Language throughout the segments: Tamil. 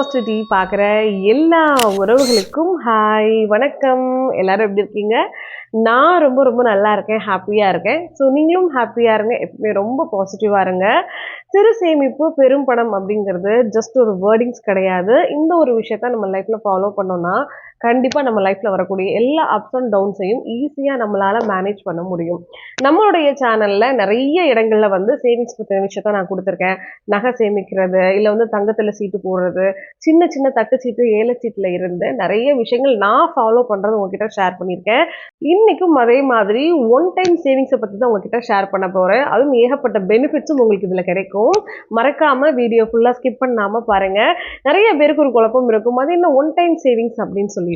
பாசிட்டிவிட்டி பார்க்குற எல்லா உறவுகளுக்கும் ஹாய் வணக்கம். எல்லாரும் எப்படி இருக்கீங்க? நான் ரொம்ப ரொம்ப நல்லா இருக்கேன், ஹாப்பியாக இருக்கேன். ஸோ நீங்களும் ஹாப்பியாக இருங்க, எப்பவுமே ரொம்ப பாசிட்டிவாக இருங்க. சிறு சேமிப்பு பெரும் பணம் அப்படிங்கிறது ஜஸ்ட் ஒரு வேர்டிங்ஸ் கிடையாது. இந்த ஒரு விஷயத்த நம்ம லைஃப்பில் ஃபாலோ பண்ணோம்னா கண்டிப்பாக நம்ம லைஃப்பில் வரக்கூடிய எல்லா அப்ஸ் அண்ட் டவுன்ஸையும் ஈஸியாக நம்மளால் மேனேஜ் பண்ண முடியும். நம்மளுடைய சேனலில் நிறைய இடங்களில் வந்து சேவிங்ஸ் பற்றின விஷயத்த நான் கொடுத்துருக்கேன். நகை சேமிக்கிறது, இல்லை வந்து தங்கத்தில் சீட்டு போடுறது, சின்ன சின்ன தட்டு சீட்டு ஏல சீட்டில் இருந்து நிறைய விஷயங்கள் நான் ஃபாலோ பண்ணுறது உங்ககிட்ட ஷேர் பண்ணியிருக்கேன். இன்னைக்கும் அதே மாதிரி ஒன் டைம் சேவிங்ஸை பற்றி தான் உங்ககிட்ட ஷேர் பண்ண போகிறேன். அதுவும் ஏகப்பட்ட பெனிஃபிட்ஸும் உங்களுக்கு இதில் கிடைக்கும். மறக்காமல் வீடியோ ஃபுல்லாக ஸ்கிப் பண்ணாமல் பாருங்கள். நிறைய பேருக்கு ஒரு குழப்பம் இருக்கும், அது என்ன ஒன் டைம் சேவிங்ஸ் அப்படின்னு சொல்லிட்டு.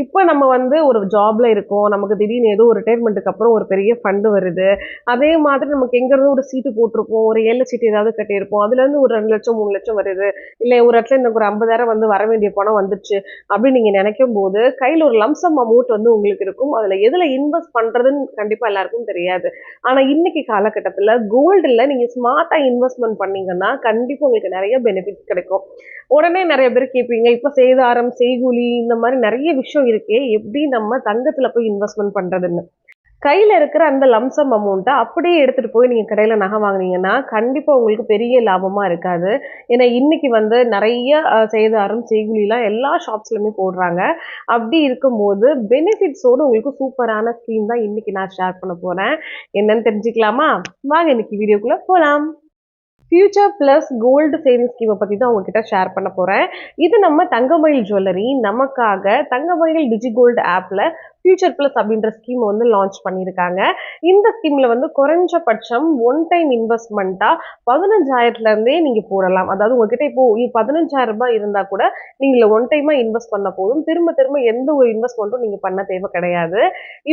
இப்போ நம்ம வந்து ஒரு ஜாப்ல இருக்கோம், நமக்கு திடீர்னு ஏதோ ஒரு ரிட்டையர்மெண்ட்டுக்கு அப்புறம் ஒரு பெரிய ஃபண்டு வருது. அதே மாதிரி நமக்கு எங்கேருந்து ஒரு சீட்டு போட்டிருப்போம், ஒரு ஏழை சீட்டு ஏதாவது கட்டியிருப்போம், அதுலேருந்து ஒரு 2 லட்சம் 3 லட்சம் வருது, இல்லை ஒரு இடத்துல எனக்கு ஒரு 50,000 வந்து வர வேண்டிய பணம் வந்துச்சு அப்படின்னு நீங்கள் நினைக்கும் போது கையில் ஒரு லம்சம் அமௌண்ட் வந்து உங்களுக்கு இருக்கும். அதில் எதில் இன்வெஸ்ட் பண்ணுறதுன்னு கண்டிப்பாக எல்லாருக்கும் தெரியாது. ஆனால் இன்னைக்கு காலகட்டத்தில் கோல்டில் நீங்கள் ஸ்மார்ட்டாக இன்வெஸ்ட்மெண்ட் பண்ணீங்கன்னா கண்டிப்பாக உங்களுக்கு நிறைய பெனிஃபிட்ஸ் கிடைக்கும். உடனே நிறைய பேர் கேட்பீங்க, இப்போ சேதாரம் செய்கூலி இந்த மாதிரி நிறைய விஷயம் இருக்கே, எப்படி நம்ம தங்கத்துல போய் இன்வெஸ்ட்மெண்ட் பண்றதுன்னு. கையில இருக்கிற அந்த லம்சம் அமௌண்ட்டை அப்படியே எடுத்துட்டு போய் நீங்க கடையில நகை வாங்குனீங்கன்னா கண்டிப்பா உங்களுக்கு பெரிய லாபமா இருக்காது. ஏன்னா இன்னைக்கு வந்து நிறைய சேதாரம் செய்கூலிலாம் எல்லா ஷாப்ஸ்லயுமே போடுறாங்க. அப்படி இருக்கும்போது பெனிஃபிட்ஸோடு உங்களுக்கு சூப்பரான ஸ்கீம் தான் இன்னைக்கு நான் ஷேர் பண்ண போறேன். என்னன்னு தெரிஞ்சுக்கலாமா? வாங்க இன்னைக்கு வீடியோக்குள்ள போலாம். ஃபியூச்சர் ப்ளஸ் கோல்டு சேவிங் ஸ்கீமை பற்றி தான் உங்ககிட்ட ஷேர் பண்ண போகிறேன். இது நம்ம தங்கமயில் ஜுவல்லரி நமக்காக தங்கமயில் டிஜிகோல்டு ஆப்பில் ஃபியூச்சர் ப்ளஸ் அப்படின்ற ஸ்கீம் வந்து லான்ச் பண்ணியிருக்காங்க. இந்த ஸ்கீமில் வந்து குறைஞ்சபட்சம் ஒன் டைம் இன்வெஸ்ட்மெண்ட்டாக 15,000லேருந்தே நீங்கள் போடலாம். அதாவது உங்ககிட்ட இப்போ 15,000 ரூபாய் இருந்தால் கூட நீங்கள் ஒன் டைமாக இன்வெஸ்ட் பண்ண போதும். திரும்ப திரும்ப எந்த ஒரு இன்வெஸ்ட்மெண்ட்டும் நீங்கள் பண்ண தேவை கிடையாது.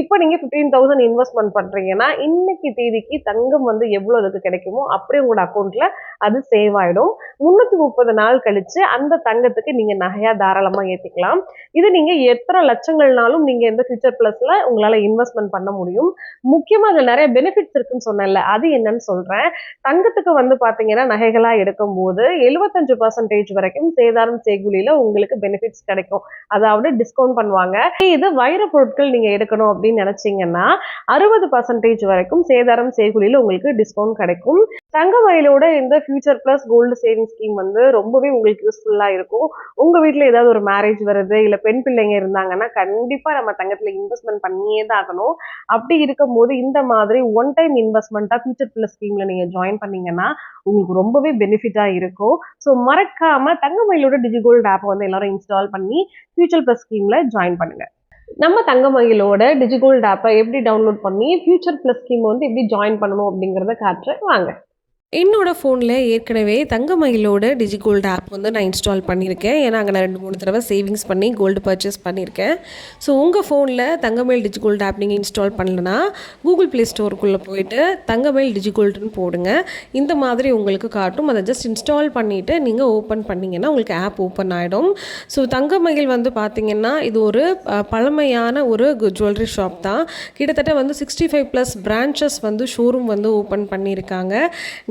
இப்போ நீங்கள் 15,000 இன்வெஸ்ட்மெண்ட் பண்ணுறீங்கன்னா இன்னைக்கு தேதிக்கு தங்கம் வந்து எவ்வளோ அதுக்கு கிடைக்குமோ அப்படியே உங்களோட அக்கௌண்ட்டில் அது சேவ் ஆயிடும். 330 நாள் கழிச்சு அந்த தங்கத்துக்கு நீங்க நகையா தாராளமா ஏத்திக்கலாம். இது நீங்க எத்தனை லட்சங்கள்னாலும் நீங்க இந்த ஃபியூச்சர் பிளஸ்ல உங்களால இன்வெஸ்ட்மெண்ட் பண்ண முடியும். முக்கியமா அதுல நிறைய பெனிஃபிட்ஸ் இருக்குன்னு சொன்னேன்ல, அது என்னன்னு சொல்றேன். தங்கத்துக்கு வந்து பாத்தீங்கன்னா நகைகளா எடுக்கும் போது 75% வரைக்கும் சேதாரம் செய்கூலியில உங்களுக்கு பெனிஃபிட்ஸ் கிடைக்கும். அதாவது டிஸ்கவுண்ட் பண்ணுவாங்க. இது வைர பொருட்கள் நீங்க எடுக்கணும் அப்படின்னு நினைச்சீங்கன்னா 60% வரைக்கும் சேதாரம் செய்கூலியில உங்களுக்கு டிஸ்கவுண்ட் கிடைக்கும். தங்கமயிலோட இந்த future plus gold saving scheme வந்து ரொம்பவே உங்களுக்கு யூஸ்ஃபுல்லா இருக்கும். உங்க வீட்டுல ஏதாவது ஒரு மேரேஜ் வருது, இல்ல பெண் பிள்ளைங்க இருந்தாங்கன்னா கண்டிப்பா நம்ம தங்கத்துல இன்வெஸ்ட்மெண்ட் பண்ணியே தான் ஆகணும். அப்படி இருக்கும்போது இந்த மாதிரி ஒன் டைம் இன்வெஸ்ட்மெண்ட்டா ஃபியூச்சர் பிளஸ் ஸ்கீம்ல நீங்க ஜாயின் பண்ணீங்கன்னா உங்களுக்கு ரொம்பவே பெனிஃபிட்டா இருக்கும். ஸோ மறக்காம தங்கமயிலோட டிஜிகோல்டு ஆப் வந்து எல்லாரும் இன்ஸ்டால் பண்ணி ஃபியூச்சர் பிளஸ் ஸ்கீம்ல ஜாயின் பண்ணுங்க. நம்ம தங்கமயிலோட டிஜிகோல்டு ஆப்பை எப்படி டவுன்லோட் பண்ணி ஃபியூச்சர் பிளஸ் ஸ்கீம் வந்து எப்படி ஜாயின் பண்ணணும் அப்படிங்கிறத காட்டுறேன், வாங்க. என்னோடய ஃபோனில் ஏற்கனவே தங்கமயிலோட டிஜிகோல்டு ஆப் வந்து நான் இன்ஸ்டால் பண்ணியிருக்கேன். ஏன்னா அங்கே நான் 2-3 தடவை சேவிங்ஸ் பண்ணி கோல்டு பர்ச்சேஸ் பண்ணியிருக்கேன். ஸோ உங்கள் ஃபோனில் தங்கமயில் டிஜிகோல்டு ஆப் நீங்கள் இன்ஸ்டால் பண்ணலன்னா கூகுள் ப்ளே ஸ்டோருக்குள்ளே போயிட்டு தங்கமயில் டிஜிகோல்டுன்னு போடுங்க. இந்த மாதிரி உங்களுக்கு காட்டும். அதை ஜஸ்ட் இன்ஸ்டால் பண்ணிவிட்டு நீங்கள் ஓப்பன் பண்ணிங்கன்னா உங்களுக்கு ஆப் ஓப்பன் ஆகிடும். ஸோ தங்கமயில் வந்து பார்த்திங்கன்னா இது ஒரு பழமையான ஒரு ஜுவல்லரி ஷாப் தான். கிட்டத்தட்ட வந்து 65+ பிரான்ச்சஸ் வந்து ஷோரூம் வந்து ஓப்பன் பண்ணியிருக்காங்க.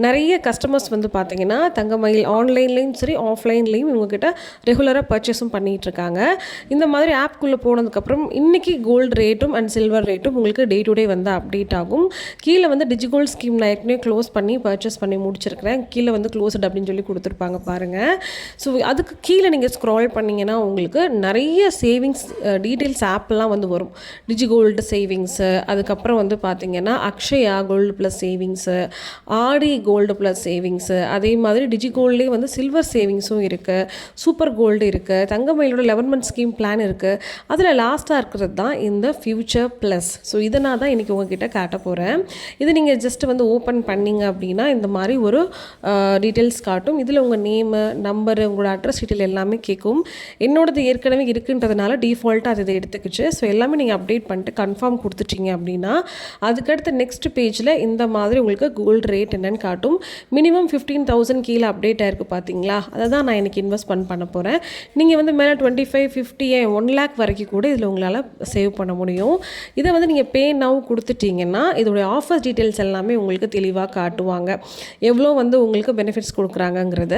நிறைய கஸ்டமர்ஸ் வந்து பார்த்தீங்கன்னா தங்கமயில் ஆன்லைன்லேயும் சரி ஆஃப்லைன்லேயும் இவங்ககிட்ட ரெகுலராக பர்ச்சேஸும் பண்ணிகிட்ருக்காங்க. இந்த மாதிரி ஆப்குள்ளே போனதுக்கப்புறம் இன்றைக்கி கோல்டு ரேட்டும் அண்ட் சில்வர் ரேட்டும் உங்களுக்கு டே டு டே வந்து அப்டேட் ஆகும். கீழே வந்து டிஜிகோல்டு ஸ்கீம் நான் ஏற்கனவே க்ளோஸ் பண்ணி பர்ச்சேஸ் பண்ணி முடிச்சிருக்கிறேன். கீழே வந்து க்ளோஸ்ட் அப்படின்னு சொல்லி கொடுத்துருப்பாங்க பாருங்கள். ஸோ அதுக்கு கீழே நீங்கள் ஸ்க்ரால் பண்ணிங்கன்னா உங்களுக்கு நிறைய சேவிங்ஸ் டீட்டெயில்ஸ் ஆப்லாம் வந்து வரும். டிஜிகோல்டு சேவிங்ஸு, அதுக்கப்புறம் வந்து பார்த்திங்கன்னா அக்ஷயா கோல்டு ப்ளஸ் சேவிங்ஸு, ஆடி கோல்டு ப்ளஸ் சேவிங்ஸு, அதே மாதிரி டிஜிகோல்ட்லேயே வந்து சில்வர் சேவிங்ஸும் இருக்குது, சூப்பர் கோல்டு இருக்குது, தங்கமயிலோட 11 மந்த் ஸ்கீம் பிளான் இருக்குது. அதில் லாஸ்ட்டாக இருக்கிறது தான் இந்த ஃபியூச்சர் ப்ளஸ். ஸோ இதை நான் தான் இன்றைக்கி உங்ககிட்ட காட்ட போகிறேன். இது நீங்கள் ஜஸ்ட் வந்து ஓப்பன் பண்ணிங்க அப்படின்னா இந்த மாதிரி ஒரு டீட்டெயில்ஸ் காட்டும். இதில் உங்கள் நேமு, நம்பரு, உங்களோட அட்ரஸ் டீட்டெயில் எல்லாமே கேட்கும். என்னோடது ஏற்கனவே இருக்குன்றதுனால டிஃபால்ட்டாக அதை எடுத்துக்கிச்சு. ஸோ எல்லாமே நீங்கள் அப்டேட் பண்ணிட்டு கன்ஃபார்ம் கொடுத்துட்டீங்க அப்படின்னா அதுக்கடுத்து நெக்ஸ்ட் பேஜில் இந்த மாதிரி உங்களுக்கு கோல்டு ரேட் என்னென்னு காட்டும். ஆகட்டும். மினிமம் 15,000 கீழே அப்டேட் ஆயிருக்கு பார்த்தீங்களா, அதை தான் நான் இன்றைக்கி இன்வெஸ்ட்மெண்ட் பண்ண போகிறேன். நீங்கள் வந்து மேலே 25, 50 1 lakh வரைக்கும் கூட இதில் உங்களால் சேவ் பண்ண முடியும். இதை வந்து நீங்கள் பே நவ் கொடுத்துட்டிங்கன்னா இதோடைய ஆஃபர் டீட்டெயில்ஸ் எல்லாமே உங்களுக்கு தெளிவாக காட்டுவாங்க, எவ்வளோ வந்து உங்களுக்கு பெனிஃபிட்ஸ் கொடுக்குறாங்கங்கிறத.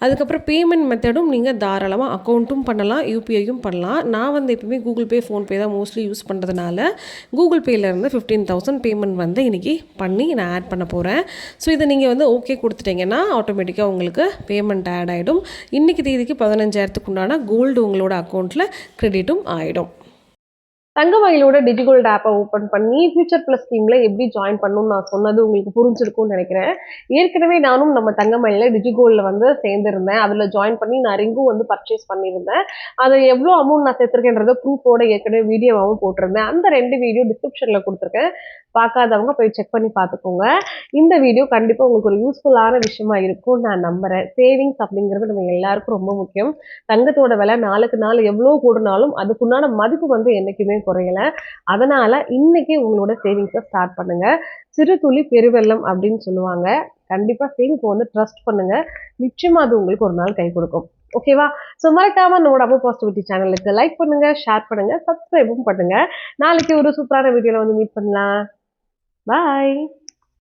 அதுக்கப்புறம் பேமெண்ட் மெத்தடும் நீங்கள் தாராளமாக அக்கௌண்ட்டும் பண்ணலாம், யூபிஐயும் பண்ணலாம். நான் வந்து எப்பவுமே கூகுள் பே, ஃபோன்பே தான் மோஸ்ட்லி யூஸ் பண்ணுறதுனால கூகுள் பேலேருந்து 15,000 பேமெண்ட் வந்து இன்றைக்கி பண்ணி நான் ஆட் பண்ண போகிறேன். ஸோ இதை நீங்கள் வந்து ஓகே கொடுத்துட்டிங்கன்னா ஆட்டோமேட்டிக்காக உங்களுக்கு பேமெண்ட் ஆட் ஆகிடும். இன்றைக்கி தேதிக்கு 15,000க்கு உண்டான கோல்டு உங்களோட அக்கௌண்ட்டில் கிரெடிட்டும் ஆகிடும். தங்கமயிலோட டிஜிகோல்டு ஆப்பை ஓப்பன் பண்ணி ஃபியூச்சர் ப்ளஸ் ஸ்கீமில் எப்படி ஜாயின் பண்ணணும்னு நான் சொன்னது உங்களுக்கு புரிஞ்சிருக்கும்னு நினைக்கிறேன். ஏற்கனவே நானும் நம்ம தங்கமயிலில் டிஜிகோல்டில் வந்து சேர்ந்துருந்தேன். அதில் ஜாயின் பண்ணி நான் ரிங்கும் வந்து பர்ச்சேஸ் பண்ணியிருந்தேன். அது எவ்வளோ அமௌண்ட் நான் சேர்த்துருக்கேன்றத ப்ரூஃபோட ஏற்கனவே வீடியோவாகவும் போட்டிருந்தேன். அந்த 2 வீடியோ டிஸ்கிரிப்ஷனில் கொடுத்துருக்கேன், பார்க்காதவங்க போய் செக் பண்ணி பார்த்துக்கோங்க. இந்த வீடியோ கண்டிப்பாக உங்களுக்கு ஒரு யூஸ்ஃபுல்லான விஷயமா இருக்கும்னு நான் நம்புகிறேன். சேவிங்ஸ் அப்படிங்கிறது நம்ம எல்லாருக்கும் ரொம்ப முக்கியம். தங்கத்தோட விலை நாளுக்கு நாள் எவ்வளோ கூடினாலும் அதுக்குண்டான மதிப்பு வந்து என்றைக்குமே குறையல. அதனால இன்னைக்கு உங்களோட சேவிங்ஸை ஸ்டார்ட் பண்ணுங்க. சிறு துளி பெருவெள்ளம் அப்படின்னு சொல்லுவாங்க. கண்டிப்பா சேவிங்ஸ் வந்து ட்ரஸ்ட் பண்ணுங்க, நிச்சயமா அது உங்களுக்கு ஒரு நாள் கை கொடுக்கும். ஓகேவா? ஸோ மறக்காம நம்மளோட அம்மா பாசிட்டிவிட்டி சேனலுக்கு லைக் பண்ணுங்க, ஷேர் பண்ணுங்க, சப்ஸ்கிரைபும் பண்ணுங்க. நாளைக்கு ஒரு சூப்பரான வீடியோல வந்து மீட் பண்ணலாம். பாய்.